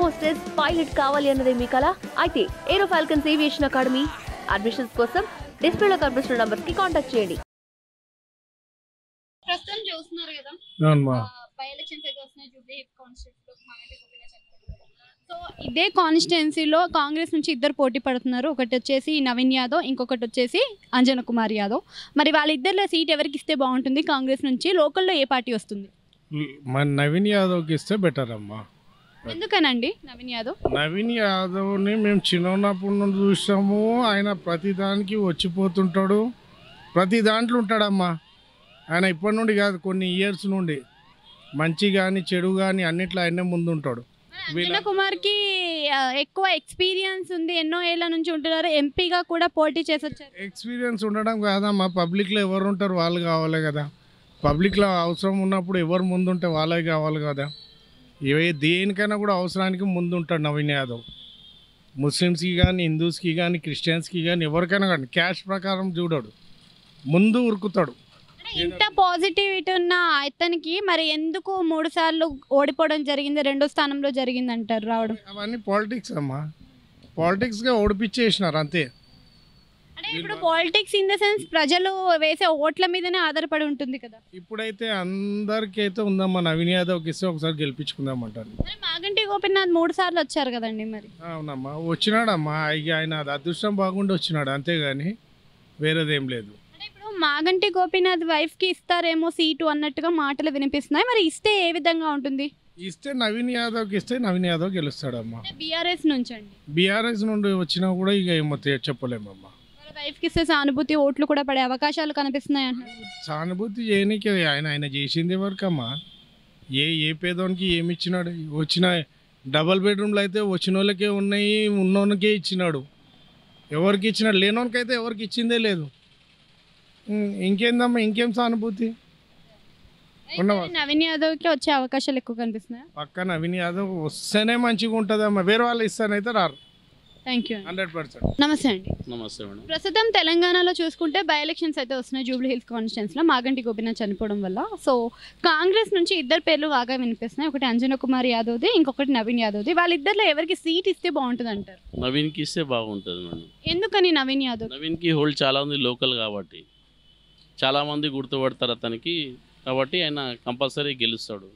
Hostess pilot కావాలి అన్నదే మీ కల అయితే ఏరో ఫాల్కన్స్ ఏవియేషన్ అకాడమీ అడ్మిషన్స్ కోసం డిస్ప్లేలో కనిపిస్తున్న నంబర్ కి కాంటాక్ట్ చేయండి. ప్రస్తుతం చూస్తున్నారు కదా బై ఎలక్షన్స్ అయితే వస్తున్నాయి జూబ్లీ కాన్స్టిట్యూన్సీలో. సో ఇదే కాన్స్టిట్యున్సీలో కాంగ్రెస్ నుంచి ఇద్దరు పోటీ పడుతున్నారు. ఒకటి వచ్చేసి నవీన్ యాదవ్, ఇంకొకటి వచ్చేసి అంజన్ కుమార్ యాదవ్. మరి వాళ్ళిద్దరిలో సీట్ ఎవరికి ఇస్తే బాగుంటుంది? కాంగ్రెస్ నుంచి లోకల్లో ఏ పార్టీ వస్తుంది? మన నవీన్ యాదవ్కి ఇస్తే బెటర్ అమ్మా. ఎందుకనండి నవీన్ యాదవ్? నవీన్ యాదవ్ని మేము చిన్నప్పటి నుండి చూసాము. ఆయన ప్రతిదానికి వచ్చిపోతుంటాడు, ప్రతి దాంట్లో ఉంటాడమ్మా. ఆయన ఇప్పటి నుండి కాదు, కొన్ని ఇయర్స్ నుండి మంచి కానీ చెడు కానీ అన్నిట్లో ఆయనే ముందు ఉంటాడు. అంజన్ కుమార్కి ఎక్కువ ఎక్స్పీరియన్స్ ఉంది, ఎన్నో ఏళ్ళ నుంచి ఉంటున్నారు, ఎంపీగా కూడా పోటీ చేసి వచ్చారు. ఎక్స్పీరియన్స్ ఉండడం కాదమ్మా, పబ్లిక్లో ఎవరు ఉంటారు వాళ్ళు కావాలి కదా. పబ్లిక్లో అవసరం ఉన్నప్పుడు ఎవరు ముందుంటే వాళ్ళే కావాలి కదా. దేనికైనా కూడా అవసరానికి ముందు ఉంటాడు నవీన్ యాదవ్. ముస్లిమ్స్కి కానీ, హిందూస్కి కానీ, క్రిస్టియన్స్కి కానీ, ఎవరికైనా కానీ క్యాష్ ప్రకారం చూడాడు, ముందు ఉరుకుతాడు. ఇంత పాజిటివిటీ ఉన్న ఇతనికి మరి ఎందుకు 3 సార్లు ఓడిపోవడం జరిగింది, 2వ స్థానంలో జరిగింది అంటారు రావడం? అవన్నీ పాలిటిక్స్ అమ్మా, పాలిటిక్స్గా ఓడిపించేసినారు అంతే. అంటే ఇప్పుడు పాలిటిక్స్ ఇన్ ద సెన్స్ ప్రజలు వేసే ఓట్ల మీదనే ఆధారపడి ఉంటుంది కదా. ఇప్పుడైతే అందరికైతే ఉందమ్మా, నవీన్ యాదవ్కి ఇస్తే ఒకసారి గెలిపించుకుందామంటారు. మరి మాగంటి గోపీనాథ్ 3 సార్లు వచ్చారు కదండి మరి. అవునమ్మా, వచ్చినాడమ్మా. ఆయన అది అదృష్టం బాగుండి వచ్చినాడు అంతేగాని వేరేదేం లేదు. అంటే ఇప్పుడు మాగంటి గోపీనాథ్ వైఫ్కి ఇస్తారేమో సీటు అన్నట్టుగా మాటలు వినిపిస్తున్నాయి. మరి ఇస్తే ఏ విధంగా ఉంటుంది? ఇస్తే నవీన్ యాదవ్కి ఇస్తే నవీన్ యాదవ్ గెలుస్తాడమ్మా. బీఆర్ఎస్ నుంచి అండి. బీఆర్ఎస్ నుండి వచ్చినా కూడా ఇక ఏమో చెప్పలేమమ్మా. వైఫ్కి ఇస్తే సానుభూతి ఓట్లు కూడా పడే అవకాశాలు కనిపిస్తున్నాయి అంటున్నారు. సానుభూతి చేయనీకి ఆయన చేసింది వరకమ్మా. ఏ పేదోనికి ఏమి ఇచ్చినాడు? వచ్చిన డబల్ బెడ్రూమ్లు అయితే వచ్చిన వాళ్ళకే ఉన్నాయి, ఉన్నోనికే ఇచ్చినాడు. ఎవరికి ఇచ్చినాడు? లేనోనికైతే ఎవరికి ఇచ్చిందే లేదు. ఇంకేందమ్మా, ఇంకేం సానుభూతి? నవీన్ యాదవ్కి వచ్చే అవకాశాలు ఎక్కువ కనిపిస్తున్నాయి. పక్క నవీన్ యాదవ్ వస్తేనే మంచిగా ఉంటుందమ్మా, వేరే వాళ్ళు ఇస్తానైతే రారు. Thank you. 100%. నమస్తే అండి. నమస్తే మేడం. ప్రస్తుతం తెలంగాణలో చూసుకుంటే బై ఎలక్షన్స్ అయితే వస్తున్నాయి జూబ్లీ హిల్స్ కాన్స్టిట్యున్సీలో మాగంటి గోపీనాథ్ చనిపోవడం వల్ల. సో కాంగ్రెస్ నుంచి ఇద్దరు పేర్లు బాగా వినిపిస్తున్నాయి. ఒకటి అంజన్ కుమార్ యాదవ్ది, ఇంకొకటి నవీన్ యాదవ్ది. వాళ్ళిద్దరిలో ఎవరికి సీట్ ఇస్తే బాగుంటుంది అంటారు? నవీన్కి ఇస్తే బాగుంటుంది మేడం. ఎందుకని నవీన్ యాదవ్? నవీన్కి హోల్డ్ చాలా ఉంది లోకల్ కాబట్టి, చాలామంది గుర్తుపడతారు అతనికి కాబట్టి ఆయన కంపల్సరీ గెలుస్తాడు.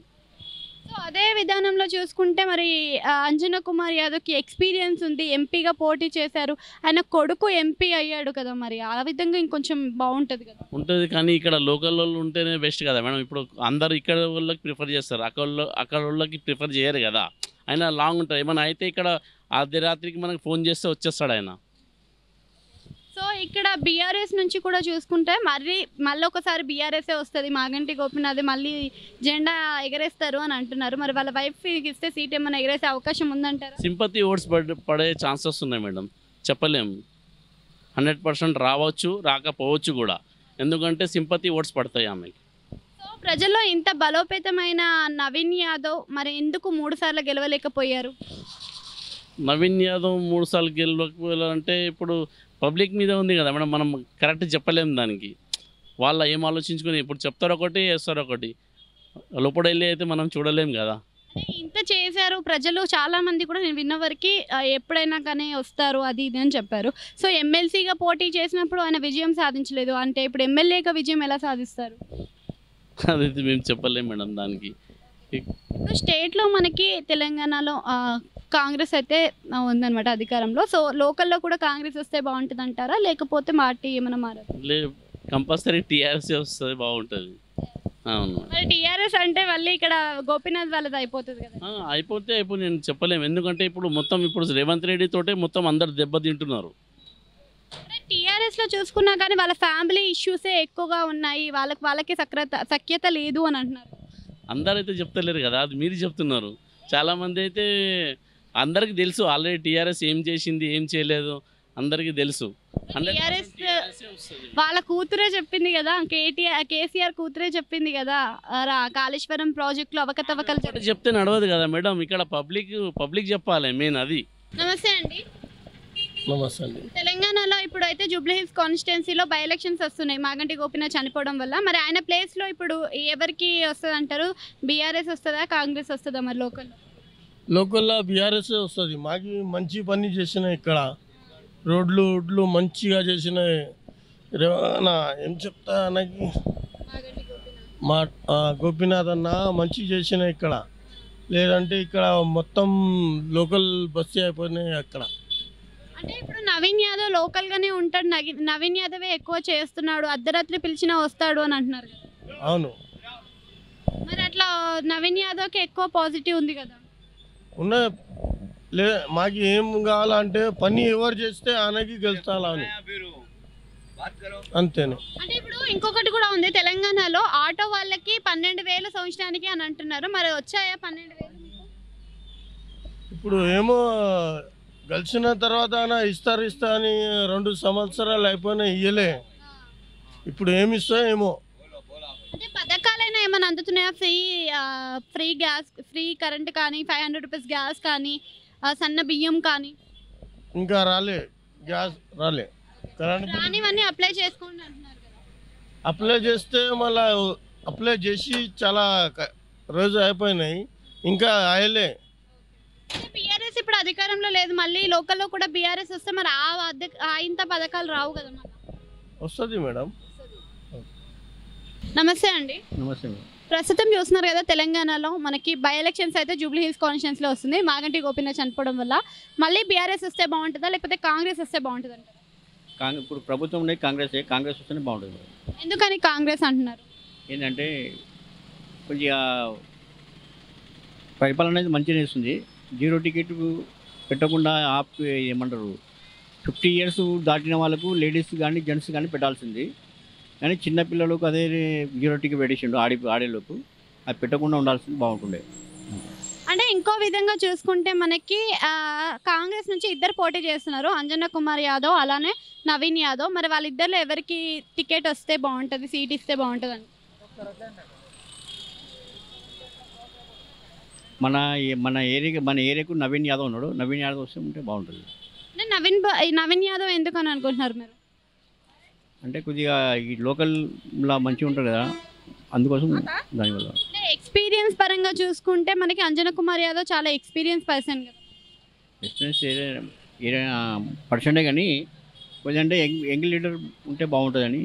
సో అదే విధానంలో చూసుకుంటే మరి అంజన్ కుమార్ యాదవ్కి ఎక్స్పీరియన్స్ ఉంది, ఎంపీగా పోటీ చేశారు, ఆయన కొడుకు ఎంపీ అయ్యాడు కదా, మరి ఆ విధంగా ఇంకొంచెం బాగుంటుంది కదా. ఉంటుంది కానీ ఇక్కడ లోకల్ వాళ్ళు ఉంటేనే బెస్ట్ కదా మేడం. ఇప్పుడు అందరు ఇక్కడ వాళ్ళకి ప్రిఫర్ చేస్తారు, అక్కడ వాళ్ళకి ప్రిఫర్ చేయరు కదా. ఆయన లాంగ్ ఉంటుంది, ఏమైనా అయితే ఇక్కడ అర్ధరాత్రికి మనకు ఫోన్ చేస్తే వచ్చేస్తాడు ఆయన. సో ఇక్కడ బీఆర్ఎస్ నుంచి కూడా చూసుకుంటే మళ్ళీ ఒకసారి బీఆర్ఎస్ఏ వస్తుంది, మాగంటి గోపీనాథ్ మళ్ళీ జెండా ఎగరేస్తారు అని అంటున్నారు. మరి వాళ్ళ వైఫ్కి ఇస్తే సీట్ ఏమైనా ఎగరేసే అవకాశం ఉందంటారా? సింపతి ఓట్స్ పడే ఛాన్సెస్ ఉన్నాయి మేడం, చెప్పలేము. 100% రావచ్చు, రాకపోవచ్చు కూడా, ఎందుకంటే సింపతి ఓట్స్ పడతాయి ఆమెకి. సో ప్రజల్లో ఇంత బలోపేతమైన నవీన్ యాదవ్ మరి ఎందుకు 3 సార్లు గెలవలేకపోయారు? నవీన్ యాదవ్ 3 సార్లు గెలవకపోయాలంటే ఇప్పుడు పబ్లిక్ మీద ఉంది కదా మేడం, మనం కరెక్ట్ చెప్పలేము దానికి. వాళ్ళ ఏం ఆలోచించుకొని ఇప్పుడు చెప్తారు ఒకటి, వేస్తారు ఒకటి, లోపల వెళ్ళి అయితే మనం చూడలేం కదా. ఇంత చేశారు ప్రజలు, చాలామంది కూడా నేను విన్న వరకు ఎప్పుడైనా కానీ వస్తారు అది ఇది అని చెప్పారు. సో ఎమ్మెల్సీగా పోటీ చేసినప్పుడు ఆయన విజయం సాధించలేదు అంటే ఇప్పుడు ఎమ్మెల్యేగా విజయం ఎలా సాధిస్తారు? అదైతే మేము చెప్పలేము మేడం దానికి. ఇప్పుడు స్టేట్లో మనకి తెలంగాణలో కాంగ్రెస్ అయితే ఉందన్నమాట అధికారంలో. సో లోకల్లో కూడా కాంగ్రెస్ వస్తే బాగుంటుంది అంటారా, లేకపోతే పార్టీ ఏమైనా మారదు? కంపల్సరీ టీఆర్ఎస్ వస్తుంది, బాగుంటుంది. అవును, మరి టీఆర్ఎస్ అంటే మళ్ళీ ఇక్కడ గోపీనాథ్ వాళ్ళది అయిపోతుంది కదా. అయిపోతే నేను చెప్పలేము, ఎందుకంటే ఇప్పుడు రేవంత్ రెడ్డి తోటే మొత్తం అందరు దెబ్బతింటున్నారు. టీఆర్ఎస్లో చూసుకున్నా కానీ వాళ్ళ ఫ్యామిలీ ఇష్యూసే ఎక్కువగా ఉన్నాయి, వాళ్ళకి సఖ్యత లేదు అని అంటున్నారు. అందరైతే చెప్తలేరు కదా, అది మీరు చెప్తున్నారు. చాలామంది అయితే అందరికి తెలుసు ఆల్రెడీ టీఆర్ఎస్ ఏం చేసింది ఏం చేయలేదు అందరికీ తెలుసు. టీఆర్ఎస్ వాళ్ళ కూతురే చెప్పింది కదా, కేసీఆర్ కూతురే చెప్పింది కదా కాళేశ్వరం ప్రాజెక్టులో అవకతవకలు చెప్తే నడవదు కదా మేడం, ఇక్కడ పబ్లిక్ చెప్పాలి మెయిన్ అది. నమస్తే అండి. నమస్తే అండి. తెలంగాణలో ఇప్పుడు అయితే జూబ్లీ హిల్స్ కాన్స్టిట్యున్సీలో బై ఎలక్షన్స్ వస్తున్నాయి మాగంటి గోపీనాథ్ చనిపోవడం వల్ల. మరి ఆయన ప్లేస్లో ఇప్పుడు ఎవరికి వస్తుంది అంటారు? బీఆర్ఎస్ వస్తుందా, కాంగ్రెస్ వస్తుందా మరి లోకల్లో? లోకల్లో బీఆర్ఎస్ వస్తుంది. మాకు మంచి పని చేసిన ఇక్కడ రోడ్లు మంచిగా చేసిన ఏం చెప్తా నాకు మా గోపీనాథ్ అన్న మంచి చేసిన ఇక్కడ. లేదంటే ఇక్కడ మొత్తం లోకల్ బస్సు అయిపోయినాయి అక్కడ. అంటే ఇప్పుడు నవీన్ యాదవ్ లోకల్ గానే ఉంటాడు, నవీన్ యాదవే ఎక్కువ చేస్తున్నాడు, అర్ధరాత్రి పిలిచినా వస్తాడు అని అంటున్నారు కదా. అవును, మరి అట్లా నవీన్ యాదవ్కి ఎక్కువ పాజిటివ్ ఉంది కదా. ఉన్న మాకు ఏం కావాలంటే పని ఎవరు చేస్తే ఆయనకి గెలుస్తాలా అని, అంతేనే. అంటే ఇప్పుడు ఇంకొకటి కూడా ఉంది, తెలంగాణలో ఆటో వాళ్ళకి 12,000 సంవత్సరానికి అని అంటున్నారు. మరి వచ్చాయా 12,000? ఇప్పుడు ఏమో గెలిచిన తర్వాత ఇస్తా అని 2 సంవత్సరాలు అయిపోయినా ఇయ్యలే. ఇప్పుడు ఏమి ఇస్తా ఏమో. అంటే పథకాలైనా ఏమైనా అందుతున్నాయా? ఫ్రీ గ్యాస్, ఫ్రీ కరెంట్ కానీ, 500 రూపీస్ గ్యాస్ కానీ, సన్న బియ్యం కానీ ఇంకా రాలే. గ్యాస్ రాలే, కరెంట్ రానివన్నీ అప్లై చేసుకోండి అంటున్నారు కదా. అప్లై చేస్తే మళ్ళీ అప్లై చేసి చాలా రోజు అయిపోయినాయి, ఇంకా ఆయలే. బీఆర్ఎస్ ఇప్పుడు అధికారంలో లేదు, మళ్ళీ లోకల్లో కూడా బీఆర్ఎస్ వస్తే మరి ఇంత పథకాలు రావు కదా. వస్తుంది మేడం. నమస్తే అండి. నమస్తే. ప్రస్తుతం చూస్తున్నారు కదా, తెలంగాణలో మనకి బై ఎలక్షన్స్ అయితే జూబ్లీ హిల్స్ కాన్స్టిట్యున్సీలో వస్తుంది. మాగంటి గోపీనాథ్ చనిపోవడం వల్ల మళ్ళీ బీఆర్ఎస్ వస్తే బాగుంటుందా, లేకపోతే కాంగ్రెస్ వస్తే బాగుంటుంది అంటారా? ఇప్పుడు ప్రభుత్వం అనేది కాంగ్రెస్ వస్తేనే బాగుంటుంది. ఎందుకని కాంగ్రెస్ అంటున్నారు? ఏంటంటే కొద్దిగా పరిపాలన అనేది మంచిగా చేస్తుంది. 0 టికెట్ పెట్టకుండా ఏమంటారు 50 ఇయర్స్ దాటిన వాళ్ళకు లేడీస్ కానీ జెంట్స్ కానీ పెట్టాల్సింది. కానీ చిన్నపిల్లలకు అదే 0 టికెట్ పెట్టేసిండు ఆడేలోపు, అది పెట్టకుండా ఉండాల్సింది బాగుంటుండే. అంటే ఇంకో విధంగా చూసుకుంటే మనకి కాంగ్రెస్ నుంచి ఇద్దరు పోటీ చేస్తున్నారు, అంజనా కుమార్ యాదవ్ అలానే నవీన్ యాదవ్. మరి వాళ్ళిద్దరిలో ఎవరికి టికెట్ వస్తే బాగుంటుంది, సీట్ ఇస్తే బాగుంటుంది అని? మన ఏరియాకు నవీన్ యాదవ్ ఉన్నాడు. నవీన్ యాదవ్ వస్తే ఉంటే బాగుంటుంది. అంటే నవీన్ యాదవ్ ఎందుకు అని అనుకుంటున్నారు మీరు? అంటే కొద్దిగా ఈ లోకల్లా మంచిగా ఉంటుంది కదా, అందుకోసం దానివల్ల. అంటే ఎక్స్పీరియన్స్ పరంగా చూసుకుంటే మనకి అంజనా కుమార్ యాదవ్ చాలా ఎక్స్పీరియన్స్ పర్సన్ కదా. ఎక్స్పీరియన్స్ పర్సెంటే కానీ కొంచెం అంటే యంగ్ లీడర్ ఉంటే బాగుంటుందని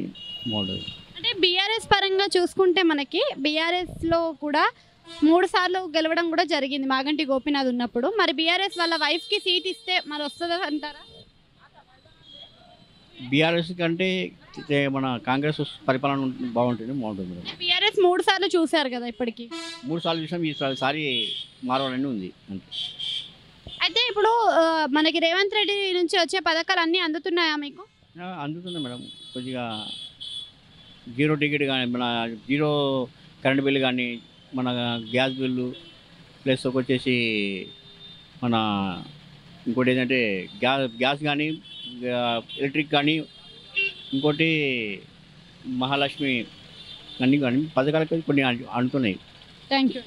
బాగుంటుంది. అంటే బీఆర్ఎస్ పరంగా చూసుకుంటే మనకి బీఆర్ఎస్లో కూడా 3 సార్లు గెలవడం కూడా జరిగింది మాగంటి గోపీనాథ్ ఉన్నప్పుడు. మరి బీఆర్ఎస్ వాళ్ళ వైఫ్కి సీట్ ఇస్తే మరి వస్తుందా అంటారా? బీఆర్ఎస్ కంటే మన కాంగ్రెస్ పరిపాలన బాగుంటుంది మేడం. బీఆర్ఎస్ 3 సార్లు చూశారు కదా ఇప్పటికి. 3 సార్లు చూసాం, ఈసారి మారవాలని ఉంది అంతే. అయితే ఇప్పుడు మనకి రేవంత్ రెడ్డి నుంచి వచ్చే పథకాలు అన్నీ అందుతున్నాయా మీకు? అందుతుంది మేడం. కొద్దిగా 0 టికెట్ కానీ, మన 0 కరెంట్ బిల్లు కానీ, మన గ్యాస్ బిల్లు ప్లస్ వచ్చేసి మన ఇంకోటి ఏంటంటే గ్యాస్ కానీ, ఎలక్ట్రిక్ కానీ, ఇంకోటి మహాలక్ష్మి అన్నీ కానీ పథకాలకి కొన్ని అందుతున్నాయి. Thank you.